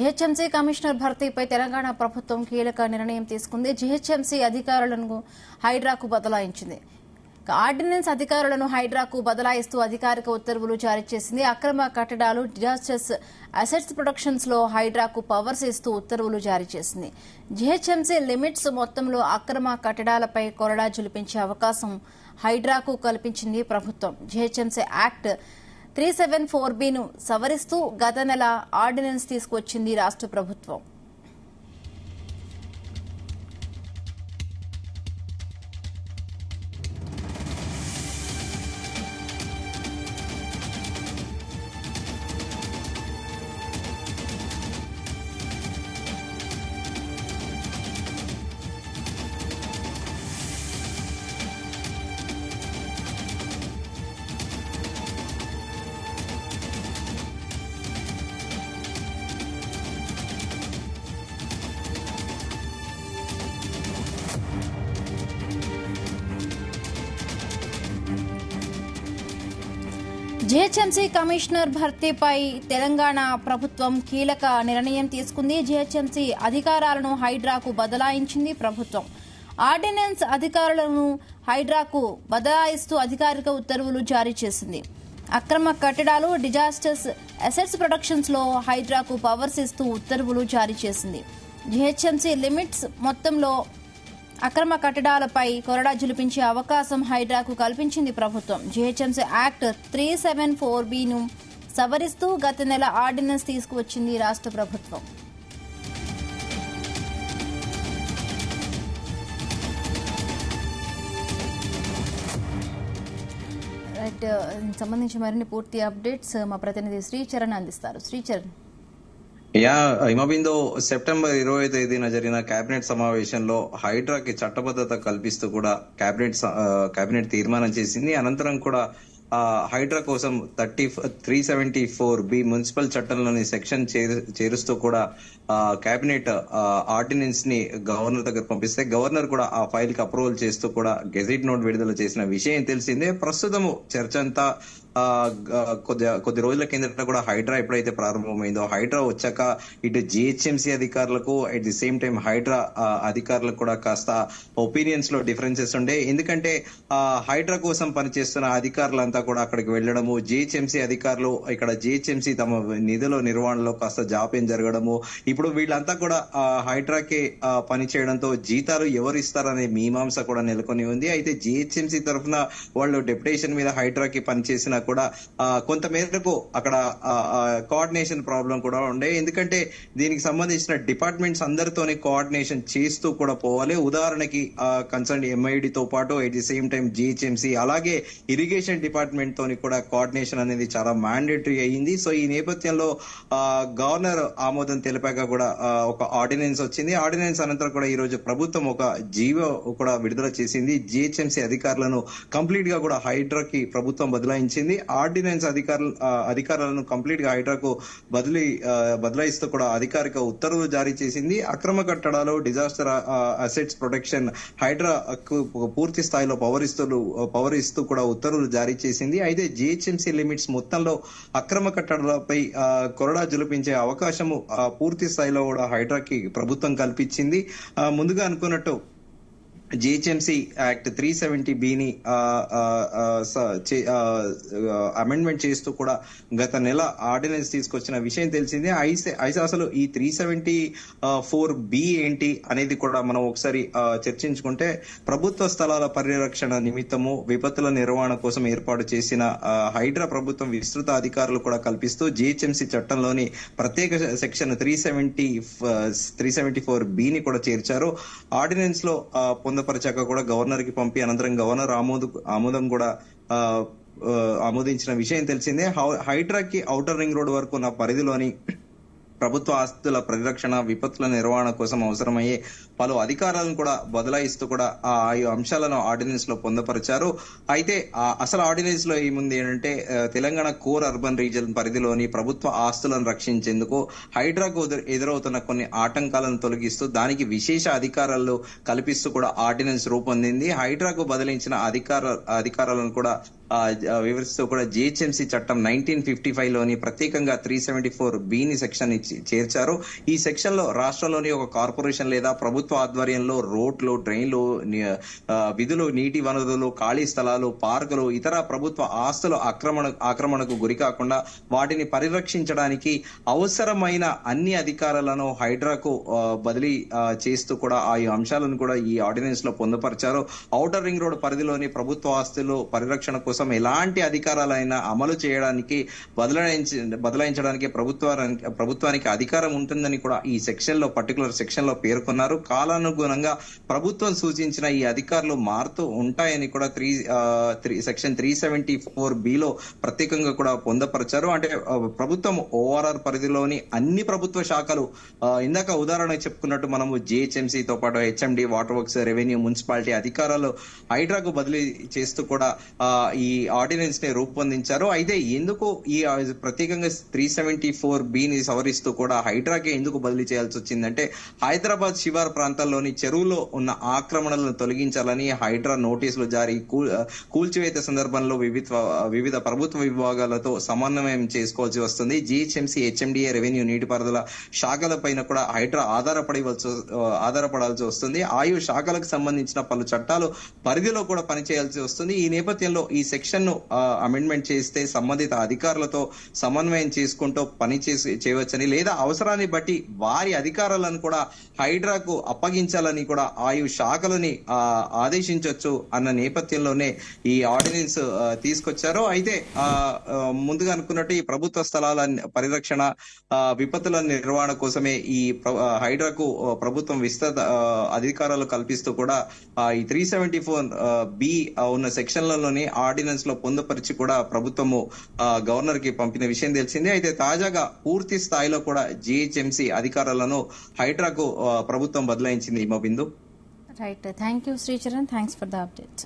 GHMC commissioner భర్తీపై Telangana ప్రభుత్వం కీలక నిర్ణయం తీసుకుంది. జీహెచ్ఎంసీ అధికారులను హైడ్రాకు బదలాయించింది. ఆర్డినెన్స్ అధికారులను హైడ్రాకు బదలాయిస్తూ అధికారిక ఉత్తర్వులు జారీ చేసింది. అక్రమ కట్టడాలు, డిజాస్టర్స్ అసెట్స్ ప్రొడక్షన్స్ లో హైడ్రాకు పవర్స్ ఇస్తూ ఉత్తర్వులు జారీ చేసింది. జీహెచ్ఎంసీ లిమిట్స్ మొత్తంలో అక్రమ కట్టడాలపై కొరడా జులిపించే అవకాశం హైడ్రాకు కల్పించింది ప్రభుత్వం. జీహెచ్ఎంసీ యాక్ట్ 374B ను సవరిస్తూ గత నెల ఆర్డినెన్స్ తీసుకువచ్చింది రాష్ట్ర ప్రభుత్వం. జీహెచ్ఎంసీ కమిషనర్ భర్తీపై తెలంగాణ ప్రభుత్వం కీలక నిర్ణయం తీసుకుంది. జీహెచ్ఎంసీ అధికారాలను హైడ్రాకు బదలాయించింది ప్రభుత్వం. ఆర్డినెన్స్ అధికారులను హైడ్రాకు బదలాయిస్తూ అధికారిక ఉత్తర్వులు జారీ చేసింది. అక్రమ కట్టడాలు, డిజాస్టర్స్ అసెట్స్ ప్రొడక్షన్స్ లో హైడ్రాకు పవర్స్ ఇస్తూ ఉత్తర్వులు జారీ చేసింది. జీహెచ్ఎంసీ లిమిట్స్ మొత్తంలో అక్రమ కట్టడాలపై కొరడా జులిపించే అవకాశం హైడ్రాకు కల్పించింది ప్రభుత్వం. జీహెచ్ఎంసీ యాక్ట్ 374B ను సవరిస్తూ గత నెల ఆర్డినెన్స్ తీసుకువచ్చింది రాష్ట్ర ప్రభుత్వం. సంబంధించి మరిన్ని పూర్తి అప్డేట్స్ మా ప్రతినిధి శ్రీచరణ్ అందిస్తారు. శ్రీచరణ్. హిమబిందు సెప్టెంబర్ 20వ తేదీన జరిగిన కేబినెట్ సమావేశంలో హైడ్రాకి చట్టబద్ధత కల్పిస్తూ కూడా కేబినెట్ తీర్మానం చేసింది. అనంతరం కూడా హైడ్రా కోసం 374B మున్సిపల్ చట్టంలోని సెక్షన్ చేరుస్తూ కూడా కేబినెట్ ఆర్డినెన్స్ ని గవర్నర్ దగ్గర పంపిస్తే గవర్నర్ కూడా ఆ ఫైల్ కి అప్రూవల్ చేస్తూ కూడా గెజెట్ నోట్ విడుదల చేసిన విషయం తెలిసిందే. ప్రస్తుతము చర్చ అంతా కొద్ది రోజుల కిందట కూడా హైడ్రా ఎప్పుడైతే ప్రారంభమైందో, హైడ్రా వచ్చాక ఇటు జిహెచ్ఎంసీ అధికారులకు at the same time Hydraa అధికారులకు కూడా కాస్త ఒపీనియన్స్ లో డిఫరెన్సెస్ ఉండే. ఎందుకంటే హైడ్రా కోసం పనిచేస్తున్న అధికారులంతా కూడా అక్కడికి వెళ్లడము, జిహెచ్ఎంసీ అధికారులు ఇక్కడ జిహెచ్ఎంసీ తమ నిధుల నిర్వహణలో కాస్త జాప్యం జరగడము, ఇప్పుడు వీళ్ళంతా కూడా హైడ్రాకే పని చేయడంతో జీతాలు ఎవరు ఇస్తారనే మీమాంస కూడా నెలకొని ఉంది. అయితే జిహెచ్ఎంసీ తరఫున వాళ్ళు డెప్యుటేషన్ మీద హైడ్రాకి పనిచేసిన కూడా కొంత మేరకు అక్కడ కోఆర్డినేషన్ ప్రాబ్లం కూడా ఉండే. ఎందుకంటే దీనికి సంబంధించిన డిపార్ట్మెంట్స్ అందరితోనే కోఆర్డినేషన్ చేస్తూ కూడా పోవాలి. ఉదాహరణకి కన్సర్న్ ఎంఐడి తో పాటు at the same time GHMC అలాగే ఇరిగేషన్ డిపార్ట్మెంట్ తోని కూడా కోఆర్డినేషన్ అనేది చాలా మ్యాండేటరీ అయ్యింది. సో ఈ నేపథ్యంలో గవర్నర్ ఆమోదం తెలిపాక కూడా ఒక ఆర్డినెన్స్ వచ్చింది. ఆర్డినెన్స్ అనంతరం కూడా ఈ రోజు ప్రభుత్వం ఒక జీవో కూడా విడుదల చేసింది. జిహెచ్ఎంసీ అధికారులను కంప్లీట్ గా కూడా హైడ్రాకి ప్రభుత్వం బదలాయించింది. ఆర్డినెన్స్ అధికారులను కంప్లీట్ గా హైడ్రాకు బదలాయిస్తూ కూడా అధికారిక ఉత్తర్వులు జారీ చేసింది. అక్రమ కట్టడాలు, డిజాస్టర్ అసెట్స్ ప్రొటెక్షన్ హైడ్రాకు పూర్తి స్థాయిలో పవర్ ఇస్తూ కూడా ఉత్తర్వులు జారీ చేసింది. అయితే జిహెచ్ఎంసీ లిమిట్స్ మొత్తంలో అక్రమ కట్టడాలపై కొరడా జులిపించే అవకాశము పూర్తి స్థాయిలో కూడా హైడ్రాకి ప్రభుత్వం కల్పించింది. ముందుగా అనుకున్నట్టు జిహెచ్ఎంసీ యాక్ట్ 370B ని అమెండ్మెంట్ చేస్తూ కూడా గత నెల ఆర్డినెన్స్ తీసుకొచ్చిన విషయం తెలిసిందే. అయితే అసలు ఈ 374B ఏంటి అనేది కూడా మనం ఒకసారి చర్చించుకుంటే, ప్రభుత్వ స్థలాల పరిరక్షణ నిమిత్తము విపత్తుల నిర్వహణ కోసం ఏర్పాటు చేసిన హైడ్రా ప్రభుత్వం విస్తృత అధికారులు కూడా కల్పిస్తూ జిహెచ్ఎంసీ చట్టంలోని ప్రత్యేక సెక్షన్ 374B ని కూడా చేర్చారు. ఆర్డినెన్స్ లో పొందపరిచాక కూడా గవర్నర్ కి పంపి అనంతరం గవర్నర్ ఆమోదం కూడా ఆమోదించిన విషయం తెలిసిందే. హైడ్రాకి ఔటర్ రింగ్ రోడ్ వరకు ఉన్న పరిధిలోని ప్రభుత్వ ఆస్తుల పరిరక్షణ, విపత్తుల నిర్వహణ కోసం అవసరమయ్యే పలు అధికారాలను కూడా బదలాయిస్తూ కూడా ఆ అంశాలను ఆర్డినెన్స్ లో పొందపరిచారు. అయితే అసలు ఆర్డినెన్స్ లో ఏముంది ఏంటంటే, తెలంగాణ కోర్ అర్బన్ రీజన్ పరిధిలోని ప్రభుత్వ ఆస్తులను రక్షించేందుకు హైడ్రాకు ఎదురవుతున్న కొన్ని ఆటంకాలను తొలగిస్తూ దానికి విశేష అధికారాలు కల్పిస్తూ కూడా ఆర్డినెన్స్ రూపొందింది. హైడ్రాకు బదిలించిన అధికారాలను కూడా వివరిస్తూ కూడా జిహెచ్ఎంసీ చట్టం 1955 లోని ప్రత్యేకంగా 374B ని సెక్షన్ చేర్చారు. ఈ సెక్షన్ లో రాష్ట్రంలోని ఒక కార్పొరేషన్ లేదా ప్రభుత్వ ఆధ్వర్యంలో రోడ్లు, డ్రైన్లు, విధులు, నీటి వనరులు, ఖాళీ స్థలాలు, పార్కులు, ఇతర ప్రభుత్వ ఆస్తుల ఆక్రమణకు గురి కాకుండా వాటిని పరిరక్షించడానికి అవసరమైన అన్ని అధికారాలను హైడ్రాకు బదిలీ చేస్తూ కూడా ఆ అంశాలను కూడా ఈ ఆర్డినెన్స్ లో పొందుపరిచారు. ఔటర్ రింగ్ రోడ్ పరిధిలోని ప్రభుత్వ ఆస్తులు పరిరక్షణ కోసం ఎలాంటి అధికారాలైనా అమలు చేయడానికి బదలాయించడానికి ప్రభుత్వానికి అధికారం ఉంటుందని కూడా ఈ సెక్షన్ లో పర్టికులర్ సెక్షన్ లో పేర్కొన్నారు. కాలానుగుణంగా ప్రభుత్వం సూచించిన ఈ అధికారులు మారుతూ ఉంటాయని కూడా సెక్షన్ 374B లో ప్రత్యేకంగా కూడా పొందపరిచారు. అంటే ప్రభుత్వం ఓఆర్ఆర్ పరిధిలోని అన్ని ప్రభుత్వ శాఖలు, ఇందాక ఉదాహరణ చెప్పుకున్నట్టు మనము జిహెచ్ఎంసీ తో పాటు HMD, water works, revenue, municipality అధికారాలు హైడ్రాకు బదిలీ చేస్తూ కూడా ఈ ఆర్డినెన్స్ ని రూపొందించారు. అయితే ఎందుకు ఈ ప్రత్యేకంగా 374B ని సవరిస్తూ కూడా హైడ్రాకి ఎందుకు బదిలీ చేయాల్సి వచ్చిందంటే, హైదరాబాద్ శివారు ప్రాంతాల్లోని చెరువులో ఉన్న ఆక్రమణలను తొలగించాలని హైడ్రా నోటీసులు జారీ, కూల్చివేత సందర్భంలో వివిధ ప్రభుత్వ విభాగాలతో సమన్వయం చేసుకోవాల్సి వస్తుంది. జిహెచ్ఎంసీ, హెచ్ఎండిఏ, రెవెన్యూ, నీటిపారుదల శాఖల పైన కూడా హైడ్రా ఆధారపడాల్సి వస్తుంది. ఆయు శాఖలకు సంబంధించిన పలు చట్టాలు పరిధిలో కూడా పనిచేయాల్సి వస్తుంది. ఈ నేపథ్యంలో ఈ సెక్షన్ ను అమెండ్మెంట్ చేస్తే సంబంధిత అధికారులతో సమన్వయం చేసుకుంటూ చేయవచ్చని, లేదా అవసరాన్ని బట్టి వారి అధికారాలను కూడా హైడ్రాకు అప్పగించాలని కూడా ఆయు శాఖలని ఆదేశించవచ్చు అన్న నేపథ్యంలోనే ఈ ఆర్డినెన్స్ తీసుకొచ్చారు. అయితే ముందుగా అనుకున్నట్టు ఈ ప్రభుత్వ స్థలాల పరిరక్షణ, విపత్తుల నిర్వహణ కోసమే ఈ హైడ్రాకు ప్రభుత్వం విస్తృత అధికారాలు కల్పిస్తూ కూడా ఈ 374B ఉన్న సెక్షన్లలోని ఆర్డినెన్స్ లో పొందుపరిచి కూడా ప్రభుత్వము గవర్నర్ కి పంపిన విషయం తెలిసిందే. అయితే తాజాగా పూర్తి స్థాయిలో కూడా జిహెచ్ఎంసీ అధికారాలను హైడ్రాకు ప్రభుత్వం బదలాయించింది. బిందు. Right, thank you Sricharan, thanks for the update.